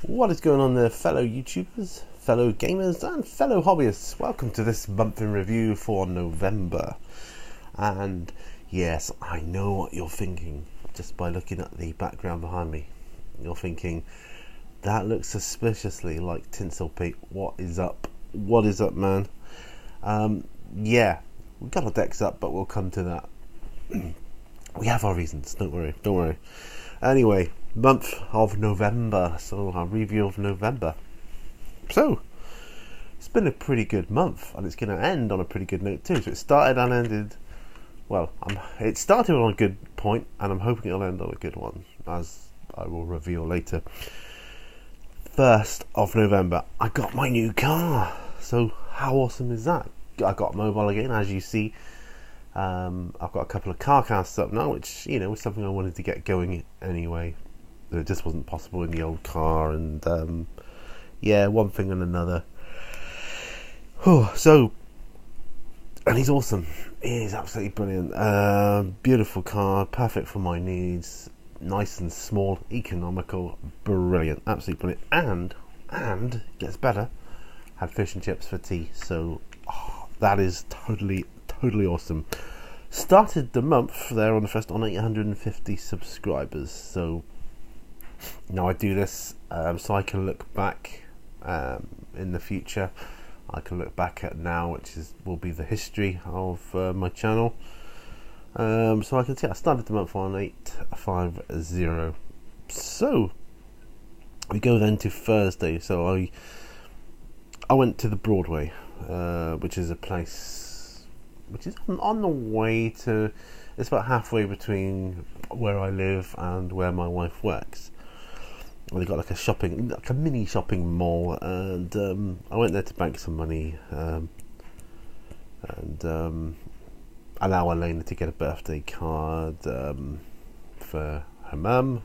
What is going on there, fellow YouTubers, fellow gamers and fellow hobbyists? Welcome to this month in review for November. And yes, I know what you're thinking just by looking at the background behind me. You're thinking, that looks suspiciously like tinsel paint. What is up? What is up, man? Yeah, we've got our decks up, but we'll come to that. We have our reasons, don't worry. Anyway, month of November, so our review of November. So, it's been a pretty good month, and it's going to end on a pretty good note too. So it started and ended, well, it started on a good point, and I'm hoping it'll end on a good one, as I will reveal later. 1st of November, I got my new car. So, how awesome is that? I got mobile again, as you see. I've got a couple of car casts up now, which, you know, was something I wanted to get going anyway. It just wasn't possible in the old car, and yeah, one thing and another. So, and he's awesome. He's absolutely brilliant. Beautiful car, perfect for my needs. Nice and small, economical, brilliant, absolutely brilliant. And gets better. Had fish and chips for tea, so that is totally awesome. Started the month there on the first on 850 subscribers. So now I do this so I can look back in the future. I can look back at now, which will be the history of my channel. So I can see I started the month on 850. So we go then to Thursday. So I went to the Broadway, which is a place which is on the way to, it's about halfway between where I live and where my wife works. They got like a mini shopping mall, and I went there to bank some money, and an hour later to get a birthday card for her mum.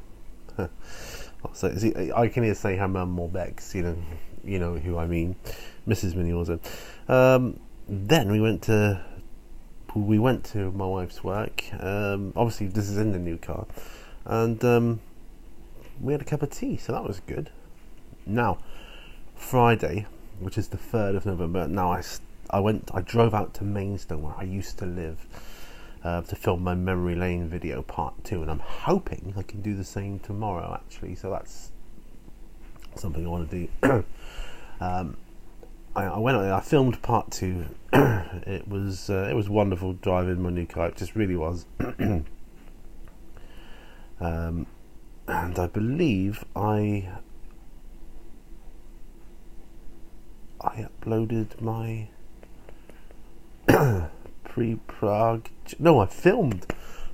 So I can either say her mum or Bex, you know who I mean, Mrs. Minnie Warzone. Then we went to my wife's work. Obviously this is in the new car, and we had a cup of tea, so that was good. Now Friday, which is the 3rd of November, now I drove out to Maidstone, where I used to live, to film my Memory Lane video part 2, and I'm hoping I can do the same tomorrow actually, so that's something I want to do. I went out there, I filmed part 2. It was wonderful driving my new car. It just really was. And I believe I uploaded my pre-Prague. No, I filmed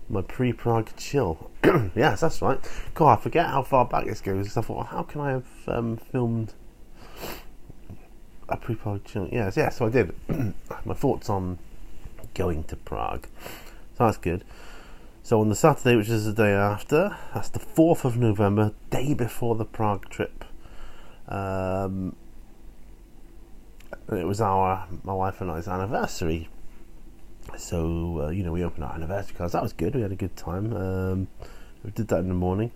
my pre-Prague chill. Yes, that's right. God, I forget how far back this goes. I thought, well, how can I have filmed a pre-Prague chill? Yes, so I did. My thoughts on going to Prague. So that's good. So on the Saturday, which is the day after, that's the 4th of November, day before the Prague trip. It was my wife and I's anniversary. So, we opened our anniversary cards. That was good. We had a good time. We did that in the morning.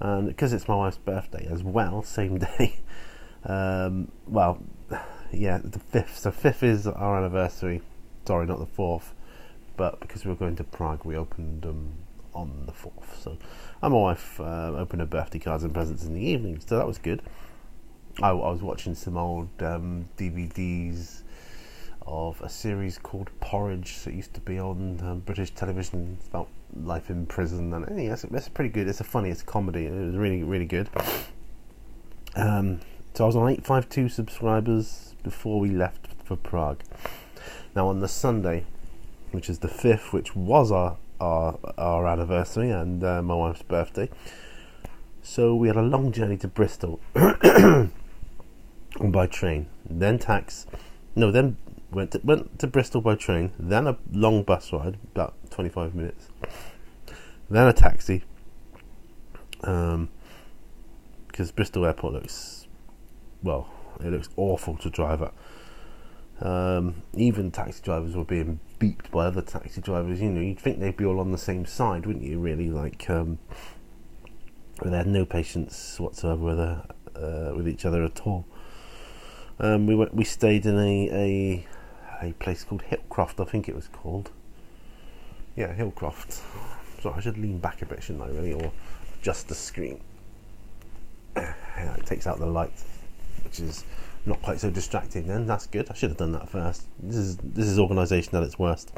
And because it's my wife's birthday as well, same day. Well, yeah, the 5th. So 5th is our anniversary. Sorry, not the 4th. But because we were going to Prague, we opened them on the 4th. So, and my wife opened her birthday cards and presents in the evening. So that was good. I was watching some old DVDs of a series called Porridge that used to be on British television. It's about life in prison, and yes, it's pretty good. It's a comedy. It was really good. So I was on 852 subscribers before we left for Prague. Now on the Sunday, which is the 5th, which was our anniversary and my wife's birthday, so we had a long journey to Bristol by train, then went to Bristol by train, then a long bus ride, about 25 minutes, then a taxi, because Bristol Airport looks awful to drive at. Even taxi drivers were being beeped by other taxi drivers. You'd think they'd be all on the same side, wouldn't you, really? They had no patience whatsoever with with each other at all. We stayed in a place called Hillcroft, I think it was called. Yeah, Hillcroft. So I should lean back a bit, shouldn't I, really, or adjust the screen. Yeah, it takes out the light, which is not quite so distracting. Then that's good. I should have done that first. This is organisation at its worst.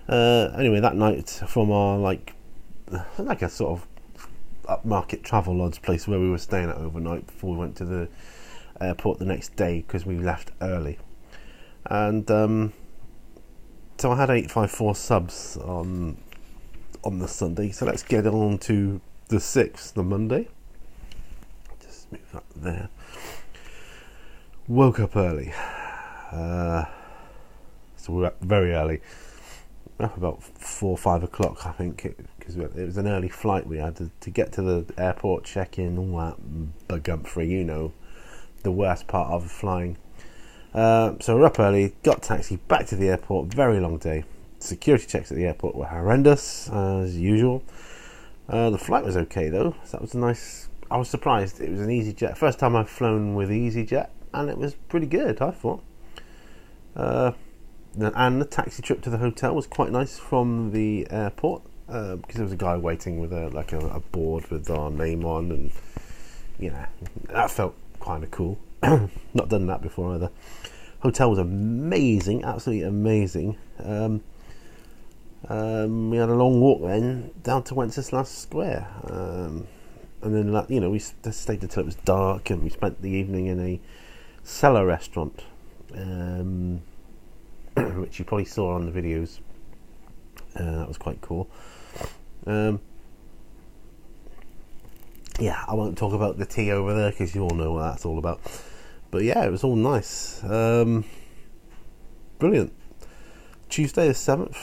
Anyway, that night from our like a sort of upmarket travel lodge place where we were staying at overnight before we went to the airport the next day because we left early, and so I had 854 subs on the Sunday. So let's get on to the 6th, the Monday. Just move that there. Woke up early, so we were up very early. Up about 4 or 5 o'clock, I think, because it was an early flight. We had to get to the airport, check in, all that bugumfrey, you know, the worst part of flying. So we're up early, got taxi back to the airport. Very long day. Security checks at the airport were horrendous as usual. The flight was okay though, so that was nice. I was surprised. It was an EasyJet. First time I've flown with EasyJet, and it was pretty good, I thought. And the taxi trip to the hotel was quite nice from the airport, because there was a guy waiting with a board with our name on, and that felt kind of cool. Not done that before either. Hotel was amazing, absolutely amazing. We had a long walk then down to Wenceslas Square, and then we stayed until it was dark, and we spent the evening in a cellar restaurant. Which you probably saw on the videos. That was quite cool. I won't talk about the tea over there because you all know what that's all about. But yeah, it was all nice. Brilliant. Tuesday the 7th.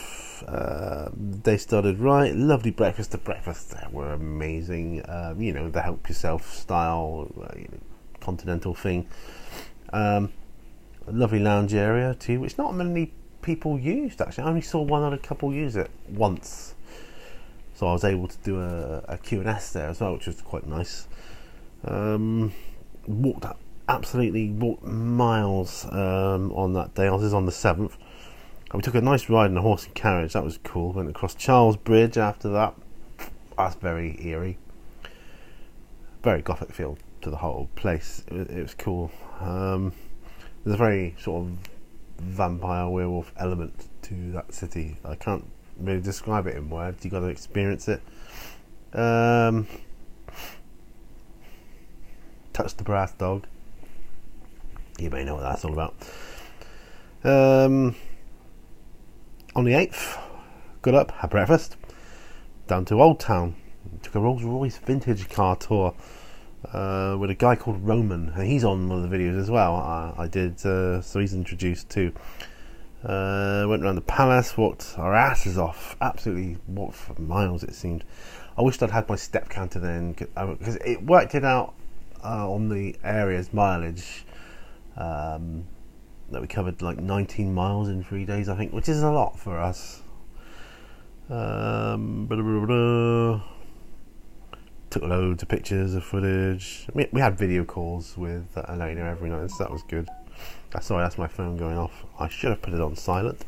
The day started right. Lovely breakfast. The breakfasts were amazing. The help yourself style, continental thing. A lovely lounge area too, which not many people used actually. I only saw one other couple use it once, so I was able to do a Q&S there as well, which was quite nice. Walked miles on that day. This is on the 7th, and we took a nice ride in a horse and carriage. That was cool. Went across Charles Bridge after that. That's very eerie, very gothic feel to the whole place. It was cool. There's a very sort of vampire werewolf element to that city. I can't really describe it in words. You got to experience it. Touch the brass dog. You may know what that's all about. On the 8th, got up, had breakfast, down to Old Town. Took a Rolls Royce vintage car tour. With a guy called Roman, and he's on one of the videos as well. I did, so he's introduced too. Went around the palace, walked our asses off. Absolutely walked for miles, it seemed. I wished I'd had my step counter then, because it worked it out on the area's mileage. That we covered like 19 miles in 3 days, I think, which is a lot for us. Took loads of pictures of footage. We had video calls with Elena every night, so that was good. Sorry, that's my phone going off. I should have put it on silent.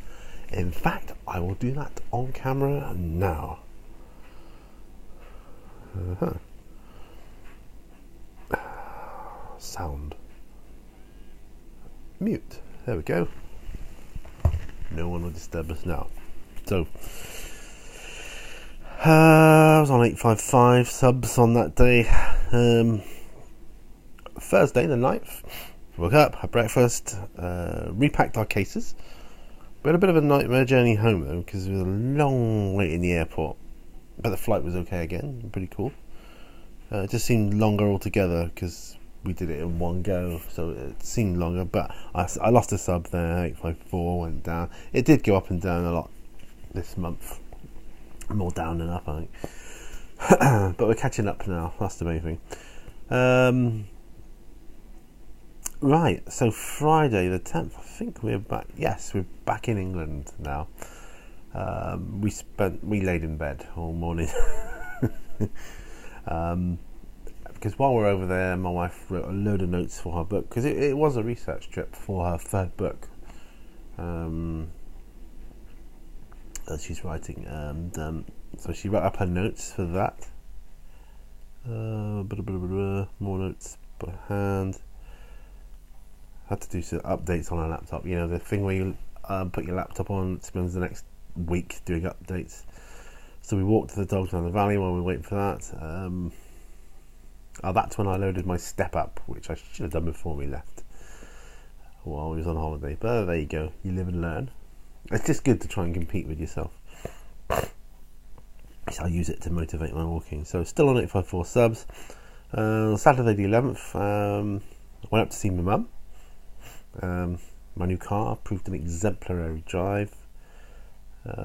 In fact, I will do that on camera now. Sound. Mute. There we go. No one will disturb us now. So, I was on 855 subs on that day. Thursday the 9th, woke up, had breakfast, repacked our cases. We had a bit of a nightmare journey home though, because it was a long wait in the airport, but the flight was okay again, pretty cool. It just seemed longer altogether because we did it in one go, so it seemed longer, but I lost a sub there. 854 went down. It did go up and down a lot this month, more down than up, I think. But we're catching up now, that's the main thing. Right, so Friday the 10th, I think we're back. Yes, we're back in England now. We laid in bed all morning. because while we're over there, my wife wrote a load of notes for her book, because it was a research trip for her third book that she's writing, and so she wrote up her notes for that. More notes by hand. Had to do some updates on her laptop. You know, the thing where you put your laptop on, it spends the next week doing updates. So we walked to the dogs down the valley while we were waiting for that. That's when I loaded my step up, which I should have done before we left while we was on holiday. But there you go, you live and learn. It's just good to try and compete with yourself. So I use it to motivate my walking. So still on 854 subs. Saturday the 11th, I went up to see my mum. My new car proved an exemplary drive.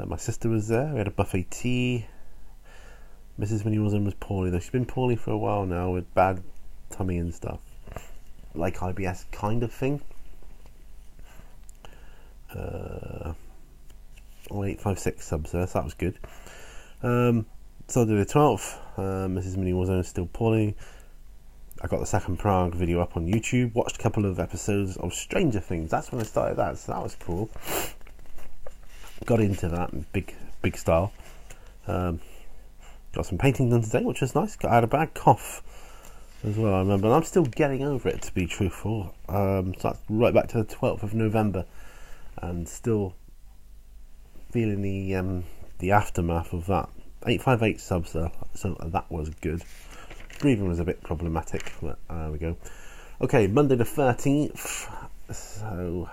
My sister was there. We had a buffet tea. Mrs. Winnie Warzone was poorly, though. She's been poorly for a while now with bad tummy and stuff, like IBS kind of thing. 856 subs there, so that was good. So the 12th, Mrs. Winnie Warzone is still poorly. I got the second Prague video up on YouTube. Watched a couple of episodes of Stranger Things. That's when I started that, so that was cool. Got into that in big style. Got some painting done today, which was nice. I had a bad cough as well, I remember. And I'm still getting over it, to be truthful. So that's right back to the 12th of November. And still feeling the aftermath of that. 858 subs there, so that was good. Breathing was a bit problematic, but there we go. Okay, Monday the 13th. So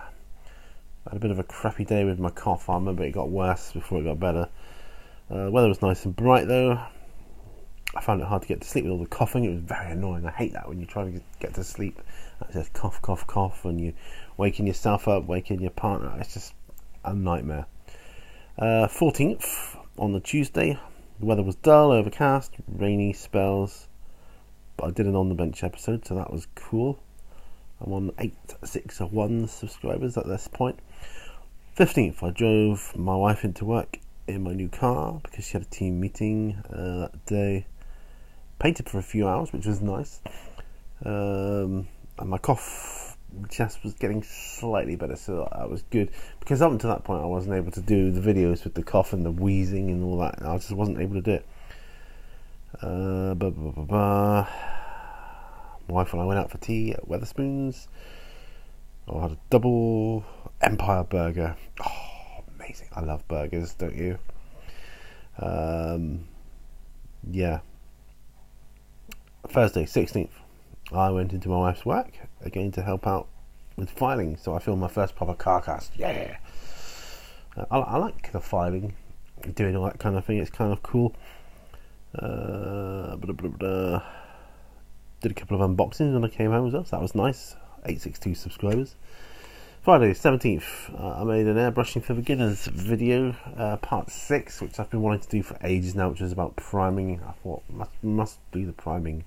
I had a bit of a crappy day with my cough. I remember it got worse before it got better. The weather was nice and bright though. I found it hard to get to sleep with all the coughing. It was very annoying. I hate that when you try to get to sleep. It says cough, cough, cough, and you waking yourself up, waking your partner. It's just a nightmare. 14th on the Tuesday. The weather was dull, overcast, rainy spells. But I did an on the bench episode, so that was cool. I'm on 861 subscribers at this point. 15th, I drove my wife into work in my new car because she had a team meeting that day. Painted for a few hours, which was nice. And my cough just was getting slightly better, so that was good. Because up until that point, I wasn't able to do the videos with the cough and the wheezing and all that. I just wasn't able to do it. My wife and I went out for tea at Wetherspoons. I had a double Empire burger. Oh, amazing. I love burgers, don't you? Yeah. Thursday, 16th, I went into my wife's work again to help out with filing. So I filmed my first proper car cast. Yeah. I like the filing, doing all that kind of thing. It's kind of cool. Did a couple of unboxings when I came home as well, so that was nice. 862 subscribers. Friday 17th, I made an airbrushing for beginners video, part 6, which I've been wanting to do for ages now, which is about priming. I thought must do the priming.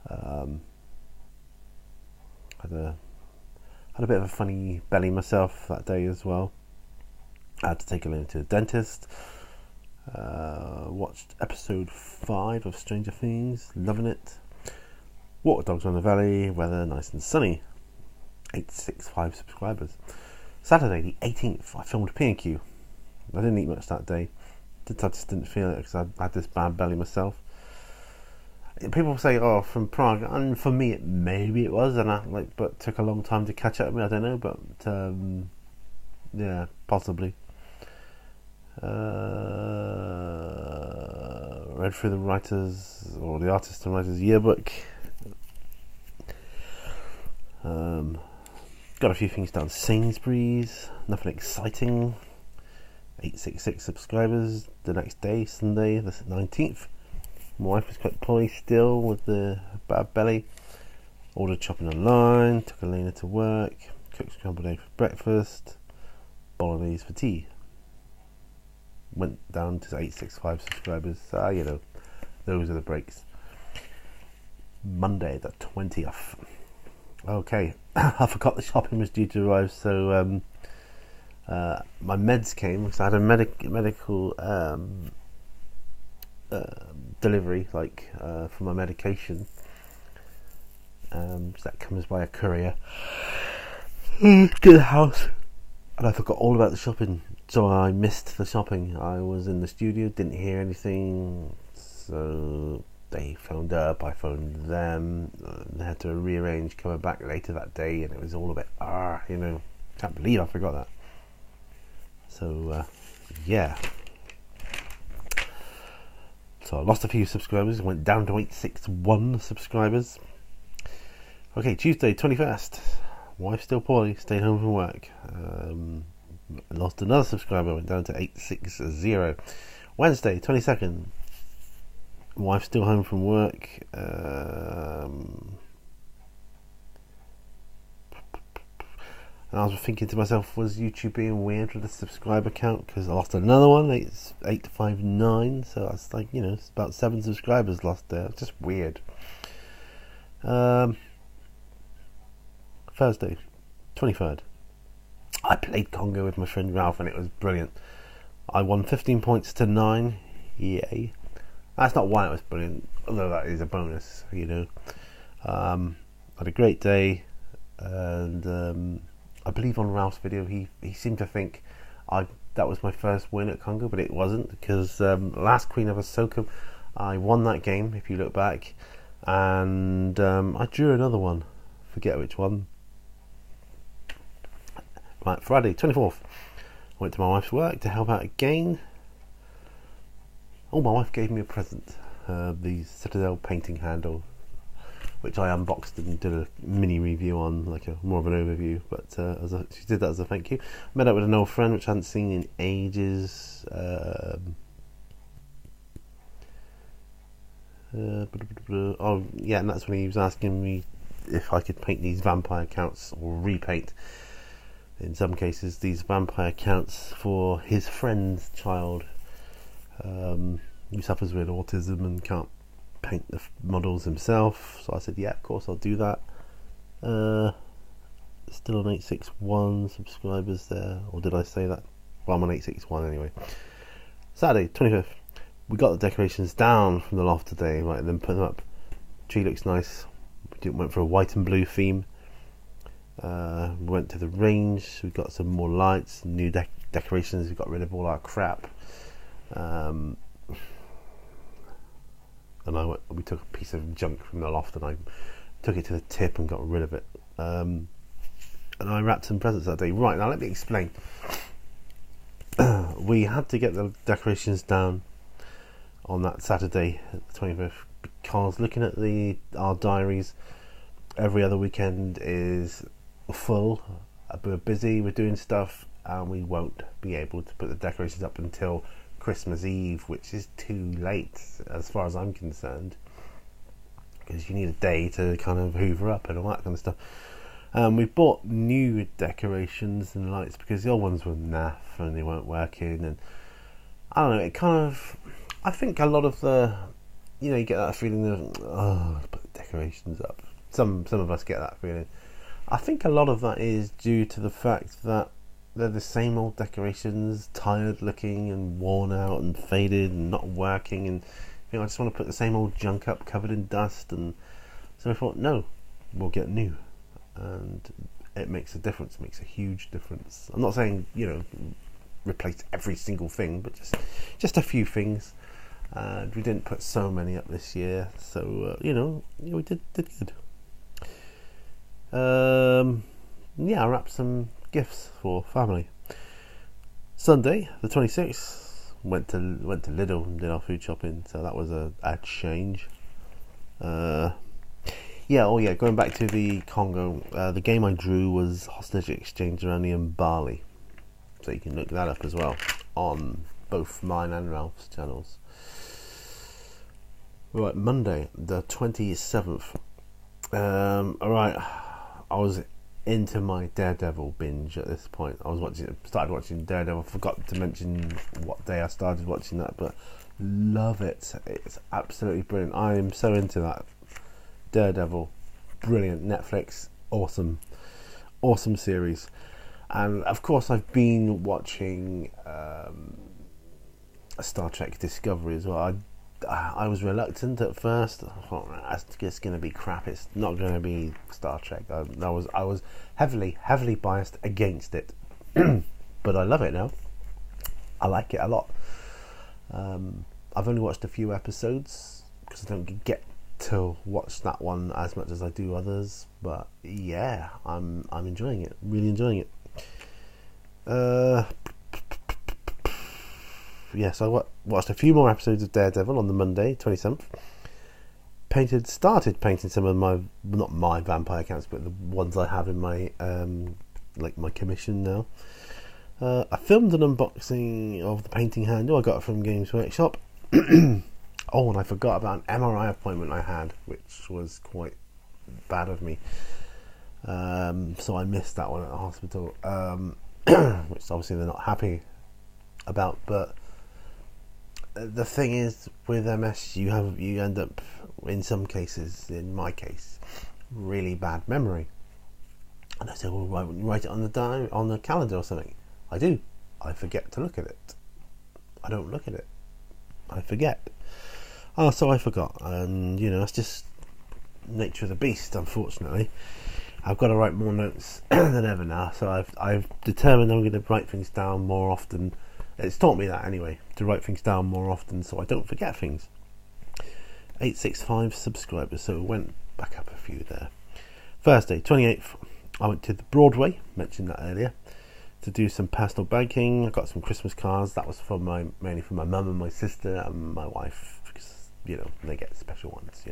Had a bit of a funny belly myself that day as well. I had to take Elena to the dentist. Watched episode 5 of Stranger Things, loving it. Water dogs on the valley, weather nice and sunny. 865 subscribers. Saturday the 18th, I filmed P&Q. I didn't eat much that day. I just didn't feel it because I had this bad belly myself. People say, "Oh, from Prague," and for me, maybe it was, and but took a long time to catch up with me. I don't know, but yeah, possibly. Read through the writers or the artist and writers yearbook. Got a few things done. Sainsbury's, nothing exciting. 866 subscribers. The next day, Sunday the 19th. My wife was quite poorly still with the bad belly. Ordered shopping online. Took Elena to work. Cooked scrambled egg for breakfast. Bolognese for tea. Went down to 865 subscribers. You know, those are the breaks. Monday the 20th. Okay, I forgot the shopping was due to arrive, so my meds came because I had a medical delivery, like for my medication. So that comes by a courier to the house, and I forgot all about the shopping, so I missed the shopping. I was in the studio, didn't hear anything, so they phoned up, I phoned them, they had to rearrange coming back later that day, and it was all a bit, can't believe I forgot that. So, yeah. So I lost a few subscribers, went down to 861 subscribers. Okay, Tuesday, 21st. Wife still poorly, stayed home from work. Lost another subscriber, went down to 860. Wednesday, 22nd. Wife still home from work. And I was thinking to myself, was YouTube being weird with the subscriber count? Because I lost another one, 859. So I was like, it's about 7 subscribers lost there. It's just weird. Thursday, 23rd. I played Congo with my friend Ralph, and it was brilliant. I won 15 points to 9. Yay. That's not why it was brilliant, although that is a bonus, Had a great day, and I believe on Ralph's video he seemed to think that was my first win at Congo, but it wasn't, because last Queen of Ahsoka I won that game, if you look back, and I drew another one, forget which one. Right, Friday 24th, I went to my wife's work to help out again. Oh, my wife gave me a present, the Citadel painting handle, which I unboxed and did a mini review on, like more of an overview, but she did that as a thank you. Met up with an old friend which I hadn't seen in ages. Oh yeah, and that's when he was asking me if I could paint these vampire counts, or repaint in some cases these vampire counts, for his friend's child who suffers with autism and can't paint the models himself. So I said, yeah, of course I'll do that. Still on 861 subscribers there, or did I say that? Well, I'm on 861 anyway. Saturday 25th, we got the decorations down from the loft today, right, and then put them up. Tree looks nice. We went for a white and blue theme. We went to the range, we got some more lights, new decorations. We got rid of all our crap, and we took a piece of junk from the loft and I took it to the tip and got rid of it, and I wrapped some presents that day. Right, now let me explain. We had to get the decorations down on that Saturday, the 25th, because looking at our diaries, every other weekend is full. We're busy, we're doing stuff, and we won't be able to put the decorations up until Christmas Eve, which is too late as far as I'm concerned, because you need a day to kind of hoover up and all that kind of stuff. We bought new decorations and lights because the old ones were naff and they weren't working, and I don't know, it kind of, I think a lot of the, you get that feeling of, oh, let's put the decorations up. Some of us get that feeling. I think a lot of that is due to the fact that they're the same old decorations, tired looking and worn out and faded and not working, and I just want to put the same old junk up covered in dust. And so I thought, no, we'll get new, and it makes a difference. It makes a huge difference. I'm not saying replace every single thing, but just a few things. And we didn't put so many up this year, so we did good. I wrapped some gifts for family. Sunday the 26th, went to Lidl and did our food shopping, so that was a change. Going back to the Congo, the game I drew was Hostage Exchange around the Mbali, so you can look that up as well on both mine and Ralph's channels. Right, Monday the 27th. Alright, I was into my Daredevil binge at this point. Started watching Daredevil. Forgot to mention what day I started watching that, but love it. It's absolutely brilliant. I am so into that. Daredevil, brilliant. Netflix, awesome series. And of course I've been watching Star Trek Discovery as well. I I was reluctant at first. I thought it's going to be crap. It's not going to be Star Trek. I was heavily biased against it, but I love it now. I like it a lot. I've only watched a few episodes because I don't get to watch that one as much as I do others. But yeah, I'm enjoying it. Really enjoying it. Yes, I watched a few more episodes of Daredevil on the Monday, 27th. Started painting some of my, not my vampire accounts, but the ones I have in my my commission now. I filmed an unboxing of the painting handle I got from Games Workshop. Oh, and I forgot about an MRI appointment I had, which was quite bad of me. So I missed that one at the hospital, which obviously they're not happy about. But the thing is, with MS, you end up, in some cases, in my case, really bad memory. And I said, well, why wouldn't you write it on the calendar or something? I do. I forget to look at it. I don't look at it. I forget. Oh, so I forgot. And, that's just nature of the beast, unfortunately. I've got to write more notes than ever now. So I've determined I'm going to write things down more often. It's taught me that anyway, to write things down more often so I don't forget things. 865 subscribers, so it went back up a few there. Thursday, 28th, I went to the Broadway, mentioned that earlier, to do some personal banking. I got some Christmas cards. That was mainly for my mum and my sister and my wife, because they get special ones.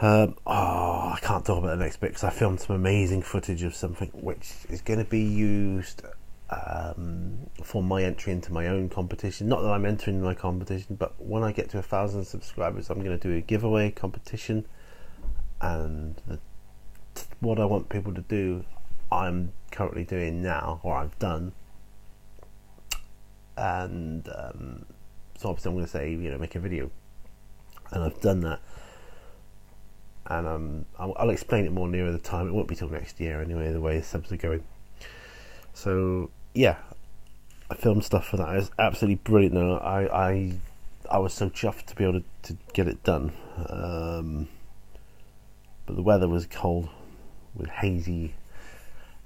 I can't talk about the next bit because I filmed some amazing footage of something which is going to be used for my entry into my own competition. Not that I'm entering my competition, but when I get to 1,000 subscribers, I'm going to do a giveaway competition, and what I want people to do, I'm currently doing now, or I've done, and so obviously I'm going to say, make a video, and I've done that, and I'll explain it more nearer the time. It won't be till next year anyway, the way the subs are going. So yeah, I filmed stuff for that. It was absolutely brilliant. Now I was so chuffed to be able to get it done, but the weather was cold with hazy.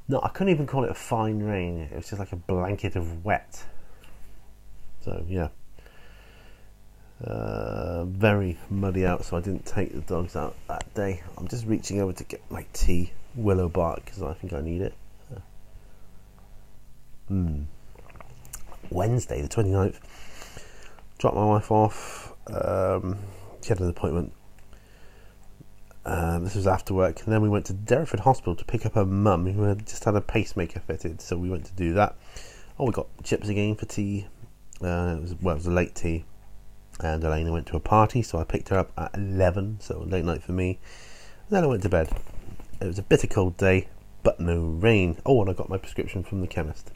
No, I couldn't even call it a fine rain. It was just like a blanket of wet. So yeah, very muddy out. So I didn't take the dogs out that day. I'm just reaching over to get my tea, willow bark, because I think I need it. Wednesday, the 29th, dropped my wife off. She had an appointment. This was after work, and then we went to Derriford Hospital to pick up her mum, who had just had a pacemaker fitted. So we went to do that. Oh, we got chips again for tea. It was a late tea, and Elena went to a party, so I picked her up at 11. So late night for me. And then I went to bed. It was a bitter cold day, but no rain. Oh, and I got my prescription from the chemist.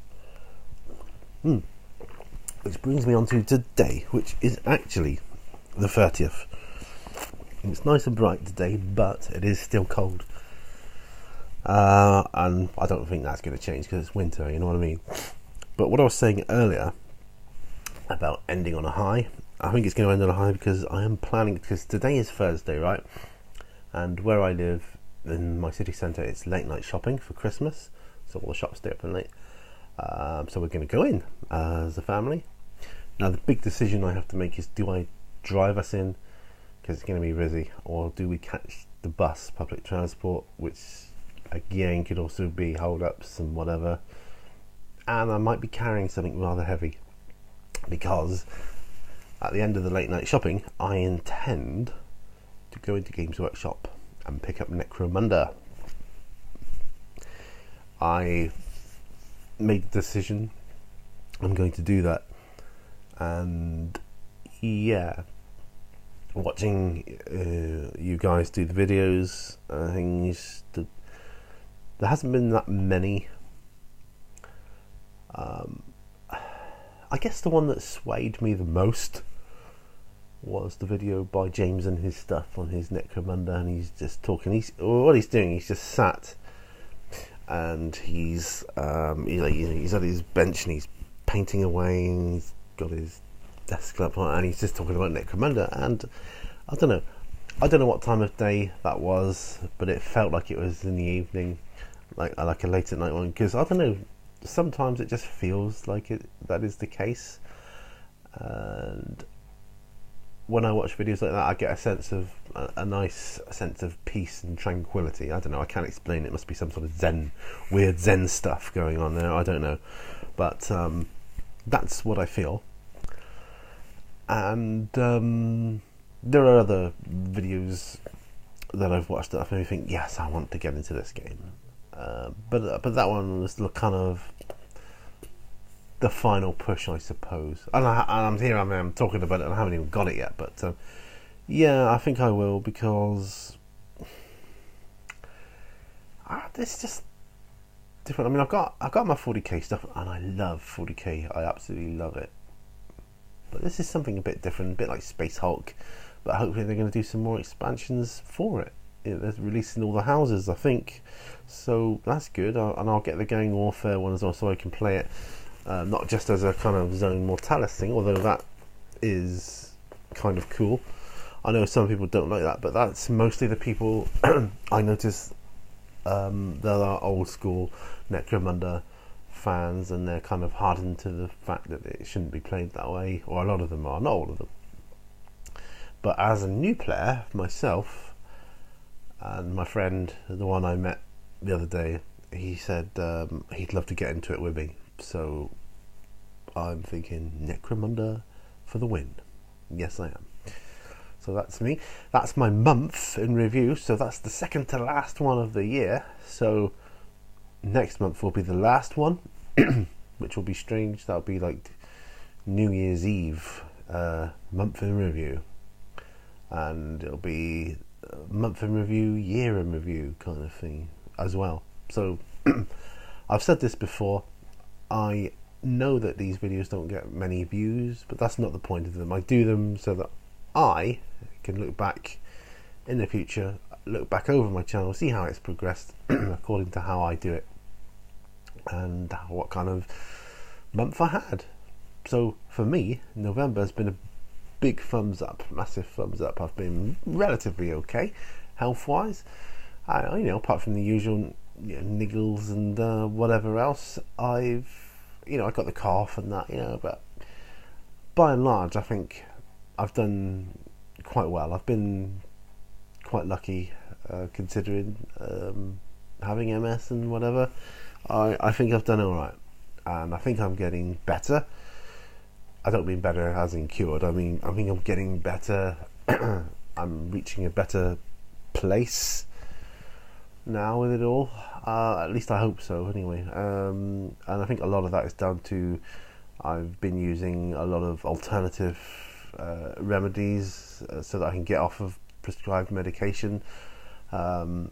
Which brings me on to today, which is actually the 30th. It's nice and bright today, but it is still cold. And I don't think that's going to change because it's winter, you know what I mean? But what I was saying earlier about ending on a high, I think it's going to end on a high because I am planning, because today is Thursday, right? And where I live in my city centre, it's late night shopping for Christmas. So all the shops stay open late. So we're going to go in as a family. Now the big decision I have to make is, do I drive us in because it's going to be busy, or do we catch the bus, public transport, which again could also be hold-ups and whatever. And I might be carrying something rather heavy, because at the end of the late night shopping I intend to go into Games Workshop and pick up Necromunda. I made the decision I'm going to do that, and yeah, watching you guys do the videos, things, there hasn't been that many. I guess the one that swayed me the most was the video by James and his stuff on his Necromunda, and he's just talking. What he's doing, he's just sat, and he's at his bench and he's painting away, and he's got his desk laptop, and he's just talking about Necromunda, and I don't know what time of day that was, but it felt like it was in the evening, like a late at night one, because I don't know, sometimes it just feels like that is the case. And when I watch videos like that, I get a nice sense of peace and tranquility. I don't know, I can't explain it. It must be some sort of weird zen stuff going on there, I don't know, but that's what I feel. And there are other videos that I've watched that made me think, yes, I want to get into this game, but that one was kind of the final push, I suppose. And I'm talking about it, and I haven't even got it yet, but yeah, I think I will, because it's just different. I mean, I've got my 40k stuff, and I love 40k. I absolutely love it. But this is something a bit different, a bit like Space Hulk. But hopefully they're going to do some more expansions for it. They're releasing all the houses, I think, so that's good. And I'll get the Gang Warfare one as well, so I can play it not just as a kind of Zone Mortalis thing, although that is kind of cool. I know some people don't like that, but that's mostly the people I notice that are old school Necromunda fans, and they're kind of hardened to the fact that it shouldn't be played that way, or a lot of them are, not all of them. But as a new player myself, and my friend, the one I met the other day, he said he'd love to get into it with me, so I'm thinking Necromunda for the win. Yes, I am. So that's me. That's my month in review, so that's the second to last one of the year. So next month will be the last one, which will be strange. That'll be like New Year's Eve month in review, and it'll be month in review, year in review kind of thing as well. So I've said this before, I know that these videos don't get many views, but that's not the point of them. I do them so that I can look back in the future, look back over my channel, see how it's progressed according to how I do it, and what kind of month I had. So for me, November has been a big thumbs up, massive thumbs up. I've been relatively okay health wise, apart from the usual niggles and whatever else. I got the cough and that, but by and large I think I've done quite well. I've been quite lucky considering having MS and whatever. I think I've done alright, and I think I'm getting better. I don't mean better as in cured. I think I'm getting better. I'm reaching a better place now with it all. At least I hope so, anyway. And I think a lot of that is down to I've been using a lot of alternative remedies so that I can get off of prescribed medication. So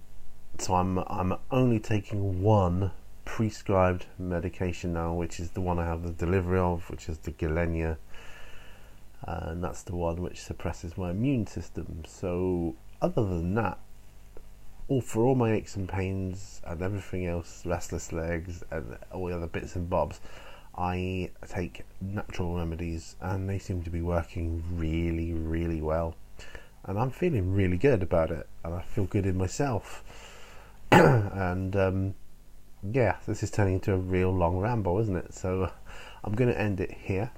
I'm only taking one prescribed medication now, which is the one I have the delivery of, which is the Gilenya, and that's the one which suppresses my immune system. So other than that, for all my aches and pains and everything else, restless legs and all the other bits and bobs, I take natural remedies, and they seem to be working really, really well, and I'm feeling really good about it, and I feel good in myself. And yeah, this is turning into a real long ramble, isn't it? So I'm going to end it here,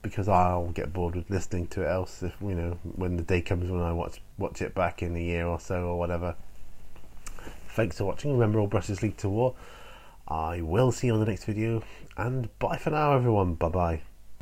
because I'll get bored with listening to it else if when the day comes when I watch it back in a year or so or whatever. Thanks for watching. Remember, all brushes lead to war. I will see you on the next video, and bye for now, everyone. Bye bye.